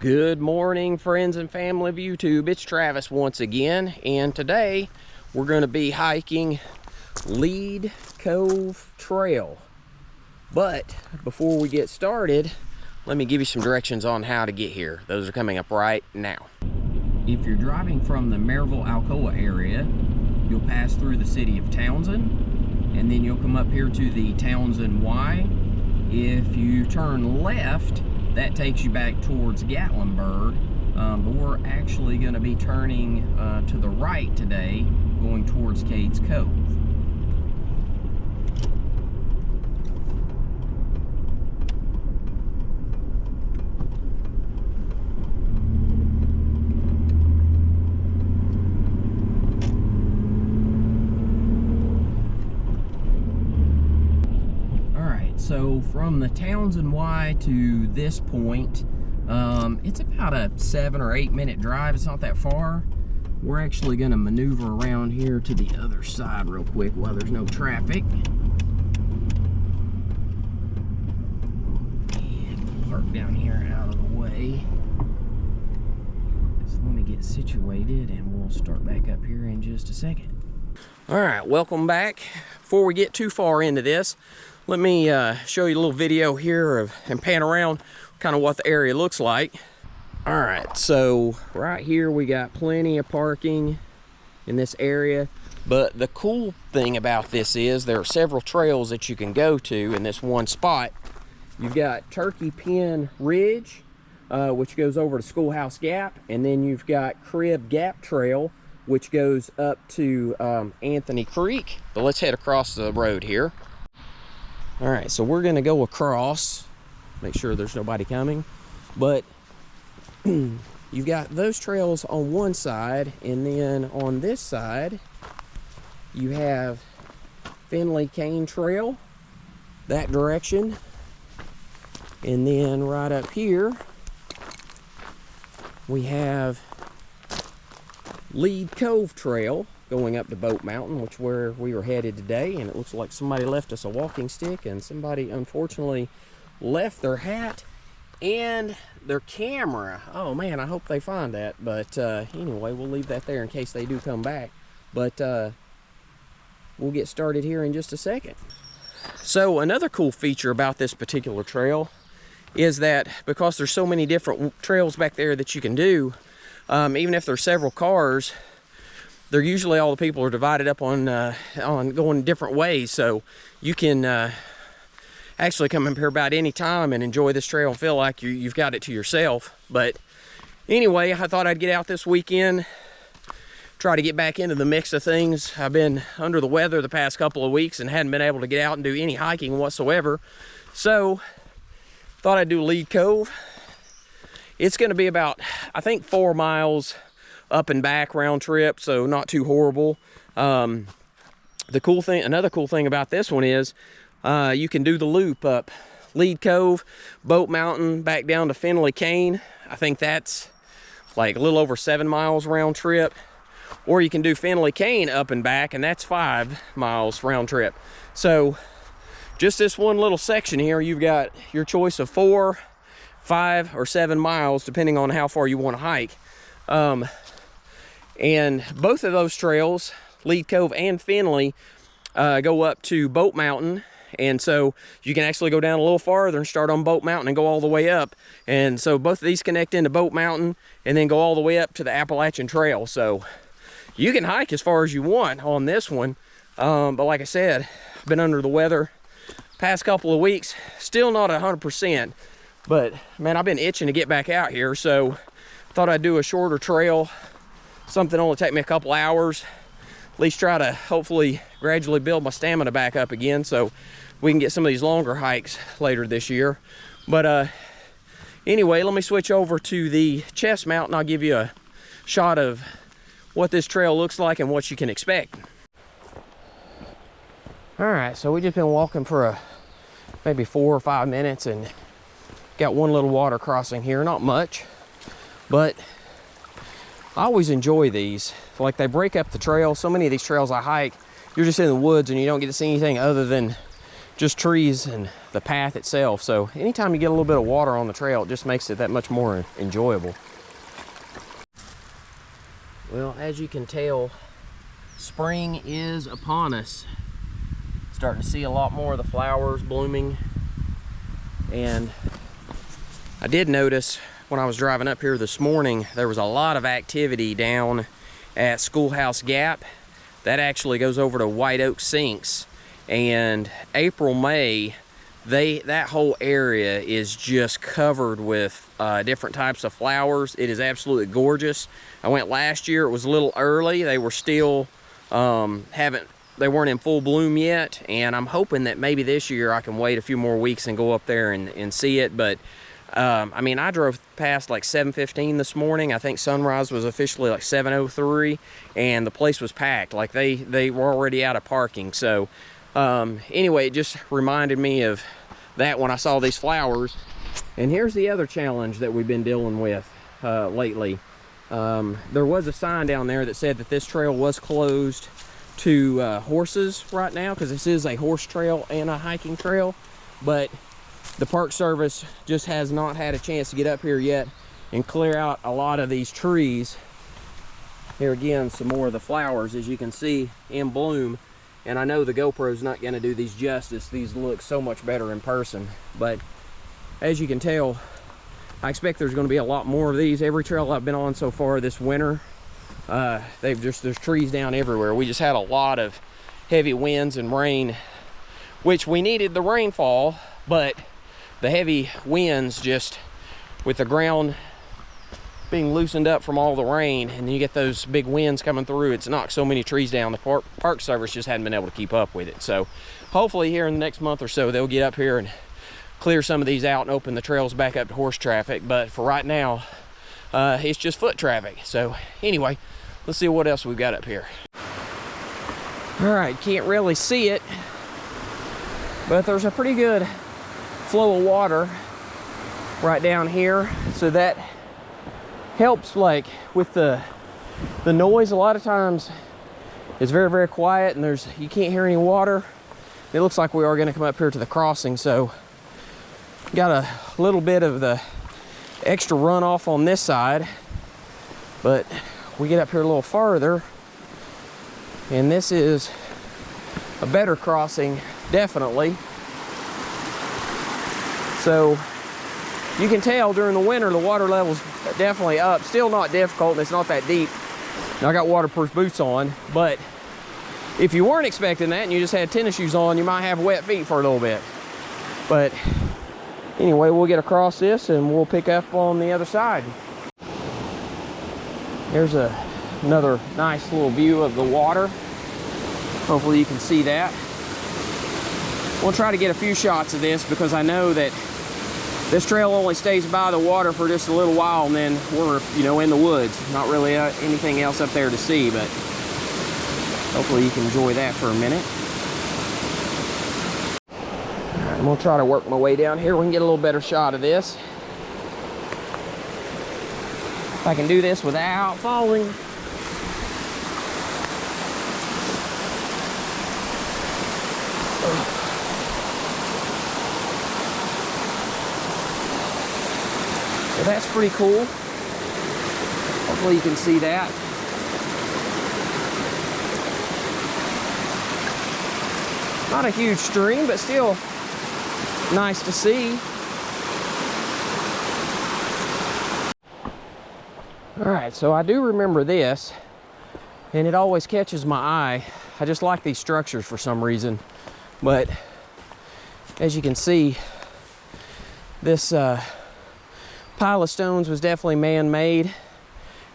Good morning, friends and family of YouTube. It's Travis once again, and today we're going to be hiking Lead Cove Trail. But before we get started, let me give you some directions on how to get here. Those are coming up right now. If you're driving from the Maryville-Alcoa area, you'll pass through the city of Townsend, and then you'll come up here to the Townsend Y. If you turn left, that takes you back towards Gatlinburg, but we're actually going to be turning to the right today, going towards Cades Cove. So from the Townsend Y to this point, it's about a 7 or 8 minute drive. It's not that far. We're actually going to maneuver around here to the other side real quick while there's no traffic. And park down here out of the way. So let me get situated and we'll start back up here in just a second. All right, welcome back. Before we get too far into this, let me show you a little video here and pan around kind of what the area looks like. All right, so right here we got plenty of parking in this area, but the cool thing about this is there are several trails that you can go to in this one spot. You've got Turkey Pen Ridge, which goes over to Schoolhouse Gap, and then you've got Crib Gap Trail, which goes up to Anthony Creek. But let's head across the road here. All right, so we're gonna go across, make sure there's nobody coming, but you've got those trails on one side, and then on this side, you have Finley Cane Trail, that direction, and then right up here, we have Lead Cove Trail, going up to Bote Mountain, which is where we were headed today. And it looks like somebody left us a walking stick, and somebody unfortunately left their hat and their camera. Oh man, I hope they find that. But anyway, we'll leave that there in case they do come back. But we'll get started here in just a second. So another cool feature about this particular trail is that because there's so many different trails back there that you can do, even if there's several cars, they're usually, all the people are divided up on going different ways, so you can actually come up here about any time and enjoy this trail and feel like you've got it to yourself. But anyway, I thought I'd get out this weekend, try to get back into the mix of things. I've been under the weather the past couple of weeks and hadn't been able to get out and do any hiking whatsoever, so thought I'd do Lead Cove. It's going to be about, I think, 4 miles up and back round trip, so not too horrible. Another cool thing about this one is you can do the loop up Lead Cove, Bote Mountain, back down to Finley Cane. I think that's like a little over 7 miles round trip. Or you can do Finley Cane up and back, and that's 5 miles round trip. So just this one little section here, you've got your choice of 4, 5, or 7 miles, depending on how far you want to hike. And both of those trails, Lead Cove and Finley, go up to Bote Mountain. And so you can actually go down a little farther and start on Bote Mountain and go all the way up. And so both of these connect into Bote Mountain and then go all the way up to the Appalachian Trail. So you can hike as far as you want on this one. But like I said, I've been under the weather past couple of weeks, still not 100%. But man, I've been itching to get back out here. So thought I'd do a shorter trail, something only take me a couple hours, at least try to hopefully gradually build my stamina back up again so we can get some of these longer hikes later this year. But anyway, let me switch over to the chest mount and I'll give you a shot of what this trail looks like and what you can expect. All right, so we've just been walking for maybe 4 or 5 minutes and got one little water crossing here, not much, but I always enjoy these. Like, they break up the trail. So many of these trails I hike, you're just in the woods and you don't get to see anything other than just trees and the path itself. So anytime you get a little bit of water on the trail, it just makes it that much more enjoyable. Well, as you can tell, spring is upon us. Starting to see a lot more of the flowers blooming. And I did notice when I was driving up here this morning, there was a lot of activity down at Schoolhouse Gap. That actually goes over to White Oak Sinks. And April, May, that whole area is just covered with different types of flowers. It is absolutely gorgeous. I went last year, it was a little early. They were still, they weren't in full bloom yet. And I'm hoping that maybe this year I can wait a few more weeks and go up there and see it. But I mean, I drove past like 7:15 this morning. I think sunrise was officially like 7:03, and the place was packed. Like they were already out of parking. So anyway, it just reminded me of that when I saw these flowers. And here's the other challenge that we've been dealing with lately. There was a sign down there that said that this trail was closed to horses right now, because this is a horse trail and a hiking trail, but the Park Service just has not had a chance to get up here yet and clear out a lot of these trees. Here again, some more of the flowers, as you can see, in bloom. And I know the GoPro's not going to do these justice. These look so much better in person. But as you can tell, I expect there's going to be a lot more of these. Every trail I've been on so far this winter, there's trees down everywhere. We just had a lot of heavy winds and rain, which we needed the rainfall, but the heavy winds, just with the ground being loosened up from all the rain, and you get those big winds coming through, it's knocked so many trees down. The Park Service just hadn't been able to keep up with it. So hopefully here in the next month or so, they'll get up here and clear some of these out and open the trails back up to horse traffic. But for right now, it's just foot traffic. So anyway, let's see what else we've got up here. All right, can't really see it, but there's a pretty good flow of water right down here, so that helps, like with the noise. A lot of times it's very, very quiet and you can't hear any water. It looks like we are going to come up here to the crossing, so got a little bit of the extra runoff on this side, but we get up here a little farther and this is a better crossing, definitely. So you can tell during the winter the water level's definitely up. Still not difficult, and it's not that deep. Now, I got waterproof boots on, but if you weren't expecting that and you just had tennis shoes on, you might have wet feet for a little bit. But anyway, we'll get across this and we'll pick up on the other side. There's another nice little view of the water. Hopefully you can see that. We'll try to get a few shots of this, because I know that this trail only stays by the water for just a little while, and then we're, in the woods. Not really anything else up there to see, but hopefully you can enjoy that for a minute. All right, I'm gonna try to work my way down here. We can get a little better shot of this. If I can do this without falling. So that's pretty cool. Hopefully you can see that. Not a huge stream, but still nice to see. All right, so I do remember this, and it always catches my eye. I just like these structures for some reason. But as you can see, this pile of stones was definitely man-made,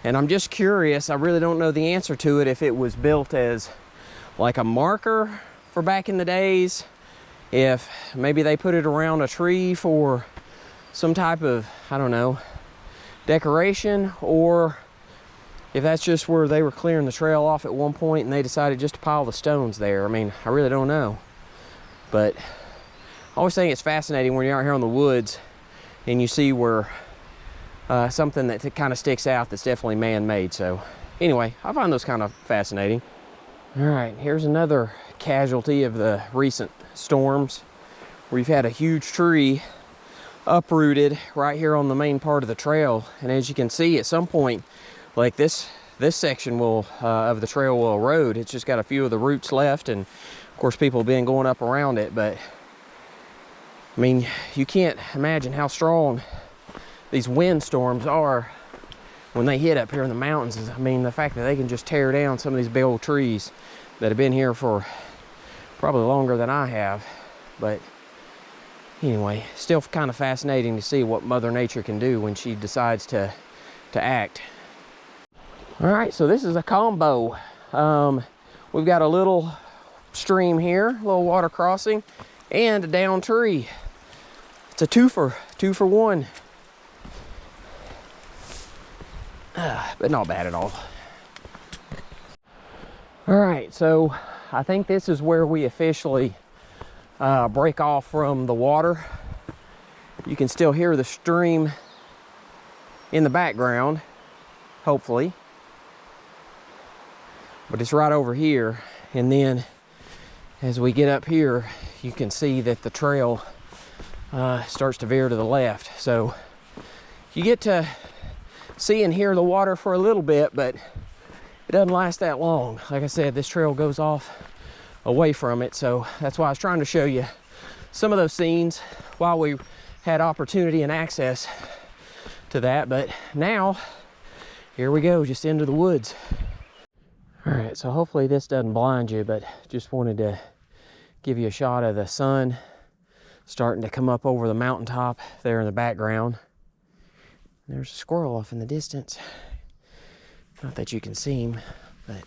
and I'm just curious. I really don't know the answer to it, if it was built as like a marker for back in the days, if maybe they put it around a tree for some type of, I don't know, decoration, or if that's just where they were clearing the trail off at one point and they decided just to pile the stones there. I mean, I really don't know. But I always think it's fascinating when you're out here in the woods and you see where something that kind of sticks out that's definitely man-made. So anyway, I find those kind of fascinating. All right, here's another casualty of the recent storms. we've had a huge tree uprooted right here on the main part of the trail. And as you can see, at some point, like this section will of the trail will erode. It's just got a few of the roots left, and of course people have been going up around it. But I mean, you can't imagine how strong these wind storms are when they hit up here in the mountains. I mean, the fact that they can just tear down some of these big old trees that have been here for probably longer than I have. But anyway, still kind of fascinating to see what Mother Nature can do when she decides to act. All right, so this is a combo. We've got a little stream here, a little water crossing, and a down tree. It's a two for one. But not bad at all. All right, so I think this is where we officially break off from the water. You can still hear the stream in the background, hopefully. But it's right over here. And then as we get up here, you can see that the trail starts to veer to the left. So you get to see and hear the water for a little bit, but it doesn't last that long. Like I said, this trail goes off away from it, so that's why I was trying to show you some of those scenes while we had opportunity and access to that. But now here we go, just into the woods. All right, so hopefully this doesn't blind you, but just wanted to give you a shot of the sun starting to come up over the mountaintop there in the background. There's a squirrel off in the distance. Not that you can see him, but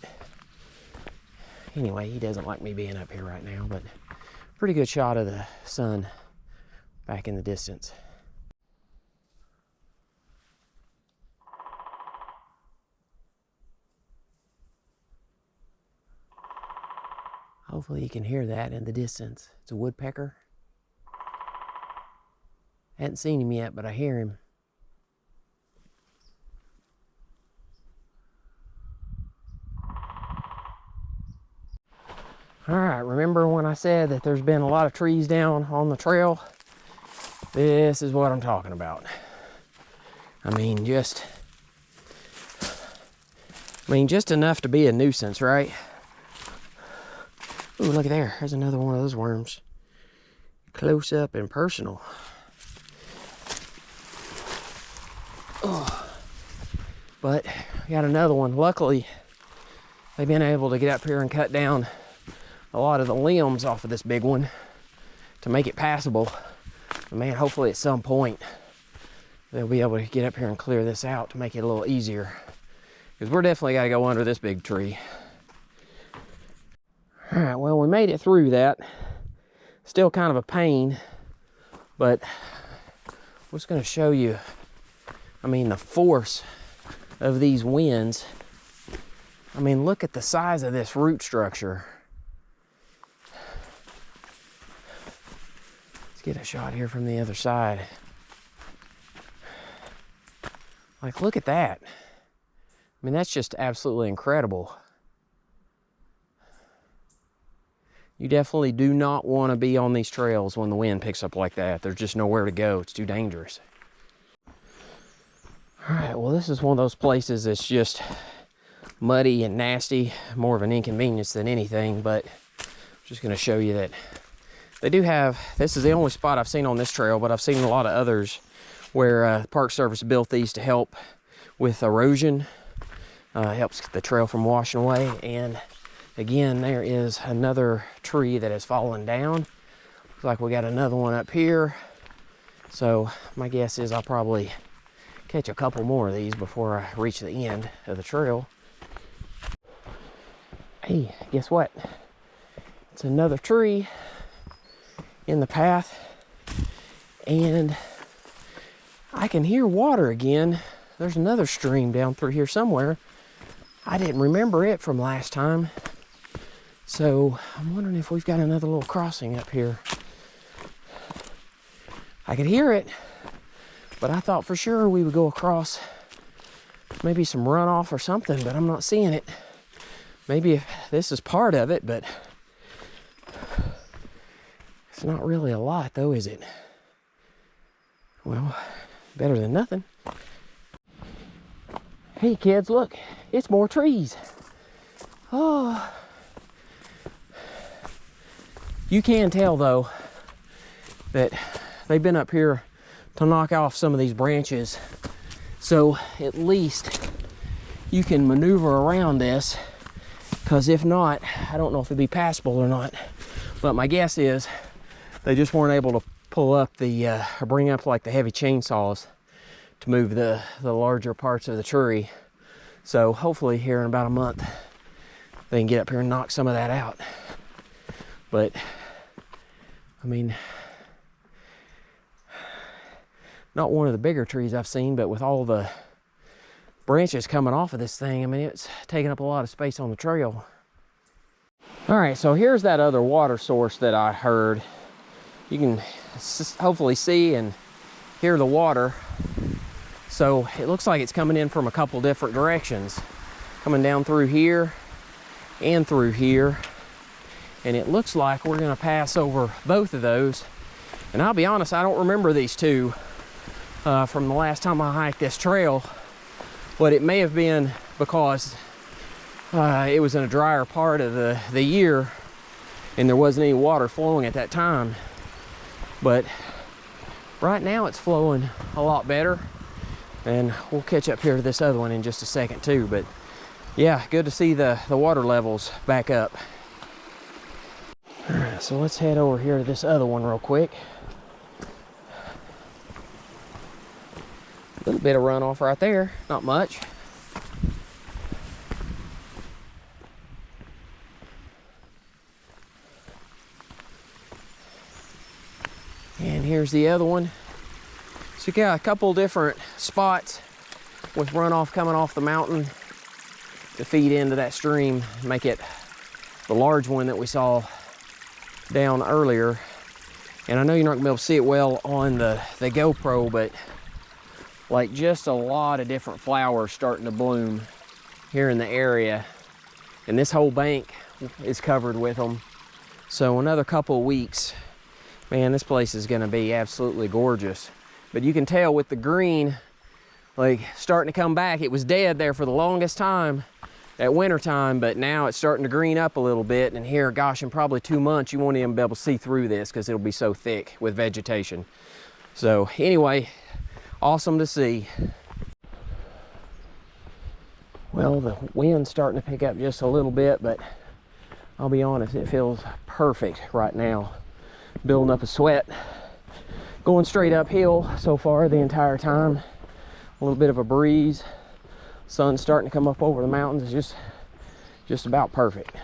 anyway, he doesn't like me being up here right now. But pretty good shot of the sun back in the distance. Hopefully you can hear that in the distance. It's a woodpecker. I hadn't seen him yet, but I hear him. All right, remember when I said that there's been a lot of trees down on the trail? This is what I'm talking about. I mean, just enough to be a nuisance, right? Ooh, look at there. There's another one of those worms. Close up and personal. Oh. But we got another one. Luckily, they've been able to get up here and cut down a lot of the limbs off of this big one to make it passable. But man, hopefully at some point they'll be able to get up here and clear this out to make it a little easier, because we're definitely got to go under this big tree. All right, well, we made it through that. Still kind of a pain, but I'm just going to show you, I mean, the force of these winds. I mean, look at the size of this root structure. Let's get a shot here from the other side. Like, look at that. I mean, that's just absolutely incredible. You definitely do not want to be on these trails when the wind picks up like that. There's just nowhere to go. It's too dangerous. All right, well, this is one of those places that's just muddy and nasty, more of an inconvenience than anything, but I'm just going to show you that they do have, this is the only spot I've seen on this trail, but I've seen a lot of others where the Park Service built these to help with erosion. Helps the trail from washing away. And again, there is another tree that has fallen down. Looks like we got another one up here. So my guess is I'll probably catch a couple more of these before I reach the end of the trail. Hey, guess what? It's another tree in the path, and I can hear water again. There's another stream down through here somewhere. I didn't remember it from last time, so I'm wondering if we've got another little crossing up here. I could hear it, but I thought for sure we would go across maybe some runoff or something, but I'm not seeing it. Maybe if this is part of it, but It's not really a lot though, is it? Well, better than nothing. Hey kids, look, it's more trees. Oh. You can tell though that they've been up here to knock off some of these branches. So at least you can maneuver around this, because if not, I don't know if it'd be passable or not. But my guess is they just weren't able to pull up the, or bring up like the heavy chainsaws to move the larger parts of the tree. So hopefully here in about a month, they can get up here and knock some of that out. But, I mean, not one of the bigger trees I've seen, but with all the branches coming off of this thing, I mean, it's taking up a lot of space on the trail. All right, so here's that other water source that I heard. You can hopefully see and hear the water. So it looks like it's coming in from a couple different directions, coming down through here and through here. And it looks like we're gonna pass over both of those. And I'll be honest, I don't remember these two from the last time I hiked this trail, but it may have been because it was in a drier part of the year and there wasn't any water flowing at that time. But right now it's flowing a lot better, and we'll catch up here to this other one in just a second too. But yeah, good to see the water levels back up. All right, so let's head over here to this other one real quick. A little bit of runoff right there, not much. And here's the other one. So you got a couple different spots with runoff coming off the mountain to feed into that stream, make it the large one that we saw down earlier. And I know you're not gonna be able to see it well on the GoPro, but like just a lot of different flowers starting to bloom here in the area. And this whole bank is covered with them. So another couple of weeks, man, this place is gonna be absolutely gorgeous. But you can tell with the green, like starting to come back. It was dead there for the longest time at winter time, but now it's starting to green up a little bit. And here, gosh, in probably 2 months, you won't even be able to see through this because it'll be so thick with vegetation. So anyway, awesome to see. Well, the wind's starting to pick up just a little bit, but I'll be honest, it feels perfect right now. Building up a sweat, going straight uphill so far the entire time. A little bit of a breeze, sun's starting to come up over the mountains. It's just about perfect.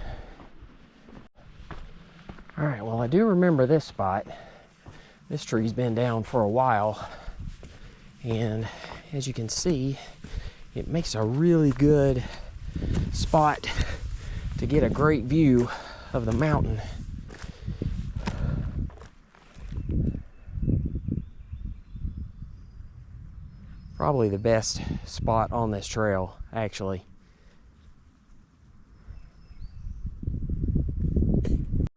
All right, well, I do remember this spot. This tree's been down for a while, and as you can see, it makes a really good spot to get a great view of the mountain. Probably the best spot on this trail, actually.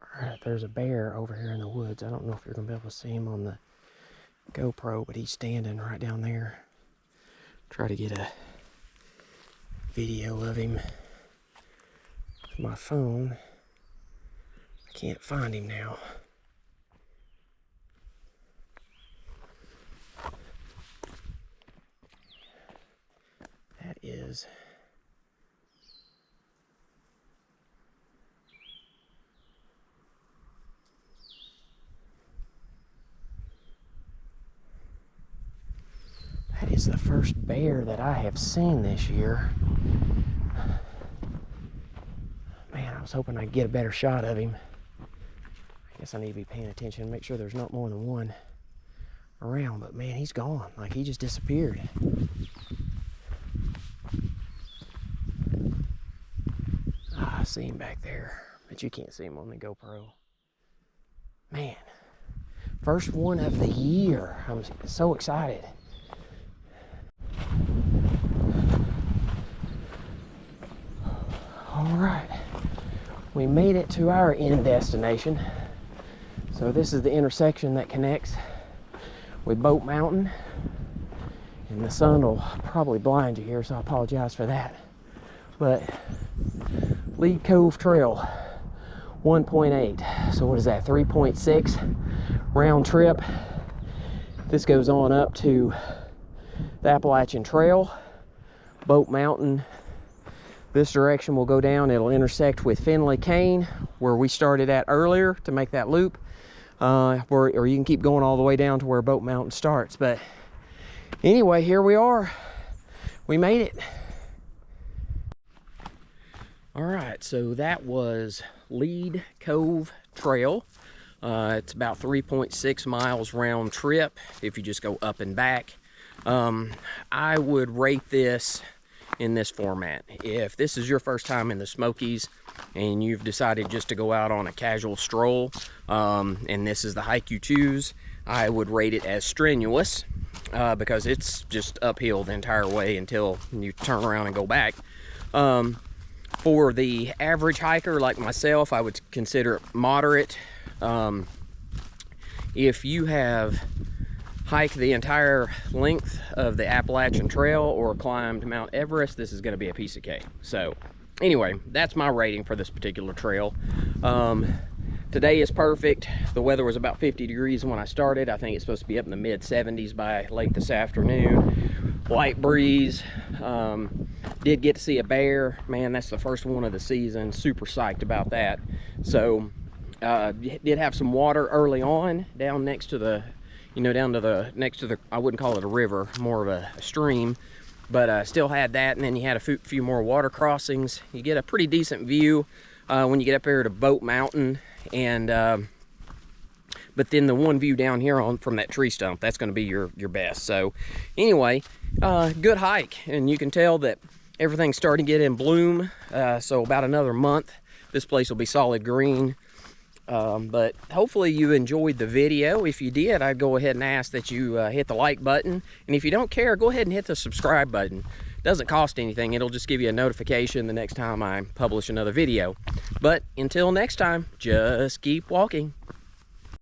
All right, there's a bear over here in the woods. I don't know if you're gonna be able to see him on the GoPro, but he's standing right down there. Try to get a video of him with my phone. I can't find him now. That is the first bear that I have seen this year. Man, I was hoping I'd get a better shot of him. I guess I need to be paying attention, make sure there's not more than one around, but man, he's gone. Like he just disappeared. I see him back there, but you can't see him on the GoPro. Man, first one of the year. I'm so excited. All right, we made it to our end destination. So this is the intersection that connects with Bote Mountain, and the sun will probably blind you here, so I apologize for that. But Lead Cove Trail 1.8, so what is that, 3.6 round trip. This goes on up to the Appalachian Trail, Bote Mountain. This direction will go down, it'll intersect with Finley Cane, where we started at earlier to make that loop. Or you can keep going all the way down to where Bote Mountain starts. But anyway, here we are. We made it. All right, so that was Lead Cove Trail. It's about 3.6 miles round trip if you just go up and back. I would rate this in this format. If this is your first time in the Smokies and you've decided just to go out on a casual stroll, and this is the hike you choose, I would rate it as strenuous, because it's just uphill the entire way until you turn around and go back. For the average hiker like myself, I would consider it moderate. If you have hiked the entire length of the Appalachian Trail or climbed Mount Everest, this is going to be a piece of cake. So anyway, that's my rating for this particular trail. Today is perfect. The weather was about 50 degrees when I started. I think it's supposed to be up in the mid 70s by late this afternoon. Light breeze. Did get to see a bear. Man, that's the first one of the season. Super psyched about that. So did have some water early on down next to the, next to the, I wouldn't call it a river, more of a stream, but still had that. And then you had a few more water crossings. You get a pretty decent view when you get up here to Bote Mountain, and but then the one view down here from that tree stump, that's going to be your best. So anyway, good hike, and you can tell that everything's starting to get in bloom. So about another month, this place will be solid green. But hopefully you enjoyed the video. If you did, I'd go ahead and ask that you hit the like button. And if you don't care, go ahead and hit the subscribe button. It doesn't cost anything. It'll just give you a notification the next time I publish another video. But until next time, just keep walking.